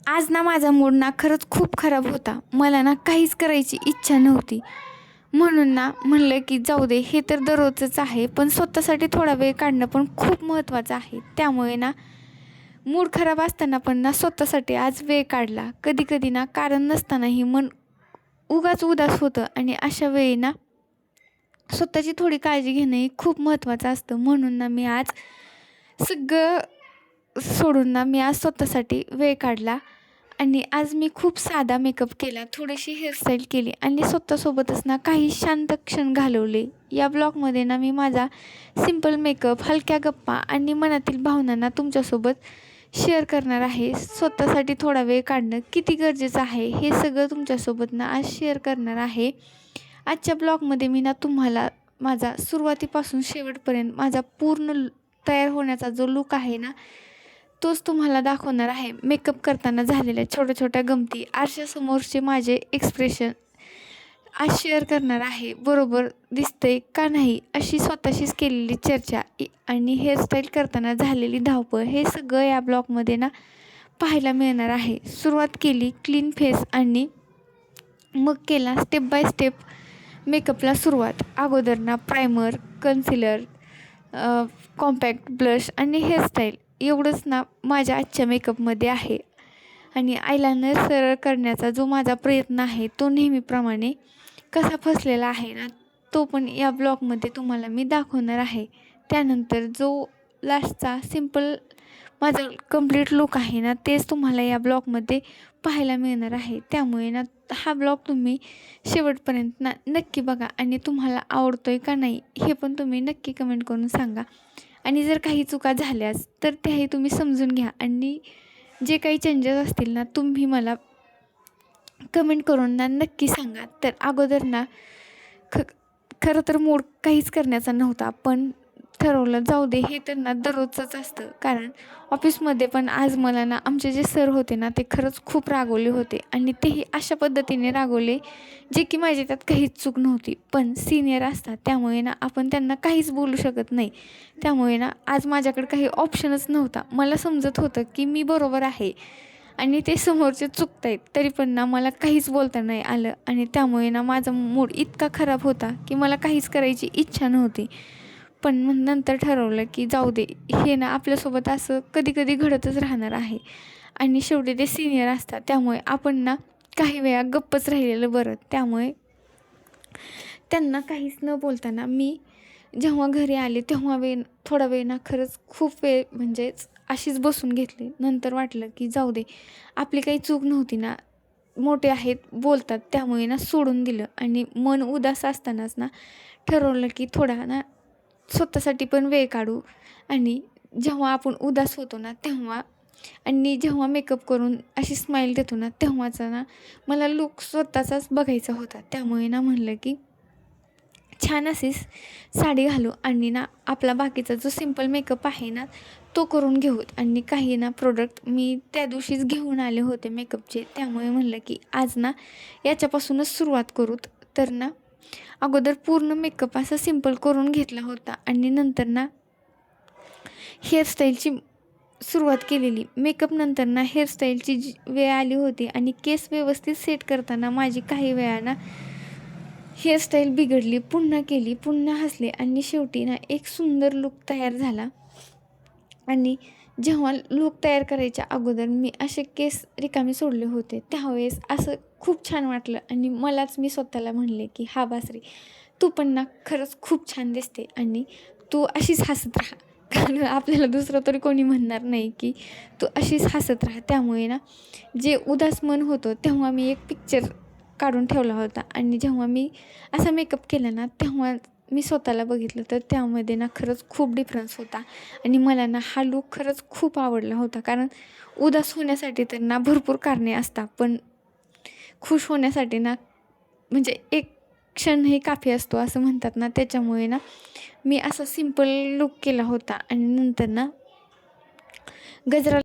आज ना माझा मूड ना खरंच खूप खराब होता. मला ना काहीच करायची इच्छा नव्हती. म्हणून ना म्हणलं की जाऊ दे, हे तर दररोजच आहे, पण स्वतःसाठी थोडा वेळ काढणं पण खूप महत्त्वाचं आहे. त्यामुळे ना मूड खराब असताना पण ना स्वतःसाठी आज वेळ काढला. कधी-कधी ना कारण नसतानाही मन उगाच उदास होतं आणि अशा वेळी ना स्वतःची थोडी काळजी घेणं ही खूप महत्त्वाचं असतं. म्हणून ना मी आज सगळं सोडून ना मी आज स्वतःसाठी वेळ काढला आणि आज मी खूप साधा मेकअप केला, थोडीशी हेअरस्टाईल केली आणि स्वतःसोबतच ना काही शांत क्षण घालवले. या ब्लॉगमध्ये ना मी माझा सिंपल मेकअप, हलक्या गप्पा आणि मनातील भावनांना तुमच्यासोबत शेअर करणार आहे. स्वतःसाठी थोडा वेळ काढणं किती गरजेचं आहे हे सगळं तुमच्यासोबत ना आज शेअर करणार आहे. आजच्या ब्लॉगमध्ये मी ना तुम्हाला माझा सुरुवातीपासून शेवटपर्यंत माझा पूर्ण तयार होण्याचा जो लूक आहे ना, तोच तुम्हाला दाखवणार आहे. मेकअप करताना झालेल्या छोट्या-छोट्या गमती, आरशासमोरचे माझे एक्सप्रेशन आज शेअर करणार आहे. बरोबर दिसतंय का नाही अशी स्वतःशीच केलेली चर्चा आणि हेअरस्टाईल करताना झालेली धावपळ, हे सगळं या ब्लॉगमध्ये ना पाहायला मिळणार आहे. सुरुवात केली क्लीन फेस आणि मग केला स्टेप बाय स्टेप मेकअपला सुरुवात. अगोदर ना प्रायमर, कन्सिलर, कॉम्पॅक्ट ब्लश आणि हेअरस्टाईल एवढंच ना माझ्या आजच्या मेकअपमध्ये आहे. आणि आयलाइनर सरळ करण्याचा जो माझा प्रयत्न आहे तो नेहमीप्रमाणे कसा फसलेला आहे ना, तो पण या ब्लॉगमध्ये तुम्हाला मी दाखवणार आहे. त्यानंतर जो लास्टचा सिंपल माझा कंप्लीट लूक आहे ना, तेच तुम्हाला या ब्लॉगमध्ये पाहायला मिळणार आहे. त्यामुळे ना हा ब्लॉग तुम्ही शेवटपर्यंत ना नक्की बघा आणि तुम्हाला आवडतोय का नाही हे पण तुम्ही नक्की कमेंट करून सांगा. आणि जर काही चुका झाल्यास तर त्याही तुम्ही समजून घ्या आणि जे काही चेंजेस असतील ना तुम्ही मला कमेंट करून ना नक्की सांगा. तर अगोदर ना खरं तर मूड काहीच करण्याचा नव्हता, पण ठरवलं जाऊ दे, हे तर ना दररोजचंच असतं. कारण ऑफिसमध्ये पण आज मला ना आमचे जे सर होते ना ते खरंच खूप रागवले होते आणि तेही अशा पद्धतीने रागवले जे की माझी त्यात काहीच चूक नव्हती. पण सिनियर असतात त्यामुळे ना आपण त्यांना काहीच बोलू शकत नाही. त्यामुळे ना आज माझ्याकडे काही ऑप्शनच नव्हता. मला समजत होतं की मी बरोबर आहे आणि ते समोरचे चुकत आहेत, तरी पण ना मला काहीच बोलता नाही आलं आणि त्यामुळे ना माझा मूड इतका खराब होता की मला काहीच करायची इच्छा नव्हती. पण मग नंतर ठरवलं की जाऊ दे, हे ना आपल्यासोबत असं कधी-कधी घडतच राहणार आहे आणि शेवटी ते सीनियर असतात. त्यामुळे आपण ना काही वेळा गप्पच राहिलेलं बरं. त्यामुळे त्यांना काहीच न बोलताना मी जेव्हा घरी आले तेव्हा थोडा वेळ ना खरंच खूप वेळ म्हणजेच अशीच बसून घेतली. नंतर वाटलं की जाऊ दे, आपली काही चूक नव्हती ना, मोठे आहेत बोलतात त्यामुळे ना सोडून दिलं आणि मन उदास असतानाच ना ठरवलं की थोडा ना स्वतःसाठी पण वेळ काढू. आणि जेव्हा आपण उदास होतो ना तेव्हा आणि जेव्हा मेकअप करून अशी स्माईल देतो ना तेव्हाचा ना मला लूक स्वतःचाच बघायचा होता. त्यामुळे ना म्हणलं की छान अशी साडी घालू आणि ना आपला बाकीचा जो सिंपल मेकअप आहे ना तो करून घेऊत. आणि काही ना प्रोडक्ट मी त्या दिवशीच घेऊन आले होते मेकअपचे, त्यामुळे म्हणलं की आज ना याच्यापासूनच सुरुवात करूत. तर ना अगोदर पूर्ण मेकअप असा सिंपल करून घेतला होता आणि नंतर ना हेअरस्टाईलची सुरुवात केलेली. मेकअप नंतर ना हेअरस्टाईलची जी वेळ आली होती आणि केस व्यवस्थित सेट करताना माझी काही वेळा हेअरस्टाईल बिघडली. पुन्हा केली, पुन्हा हसले आणि शेवटी ना एक सुंदर लूक तयार झाला. आणि जेव्हा लूक तयार करायच्या अगोदर मी असे केस रिकामे सोडले होते त्यावेळेस असं खूप छान वाटलं आणि मी स्वतःला म्हणले की हा बासरी, तू पण ना खरंच खूप छान दिसते आणि तू अशीच हसत राहा. कारण आपल्याला दुसरं तरी कोणी म्हणणार नाही की तू अशीच हसत राहा. त्यामुळे ना जे उदास मन होतं तेव्हा मी एक पिक्चर काढून ठेवला होता आणि जेव्हा मी असा मेकअप केला ना तेव्हा मी स्वतःला बघितलं तर त्यामध्ये ना खरंच खूप डिफरन्स होता आणि मला ना हा लूक खरंच खूप आवडला होता. कारण उदास होण्यासाठी तर ना भरपूर कारणे असतात, पण खुश होण्यासाठी ना म्हणजे एक क्षण हे काफी असतो असं म्हणतात ना. त्याच्यामुळे ना मी असा सिंपल लूक केला होता आणि नंतर ना गजरा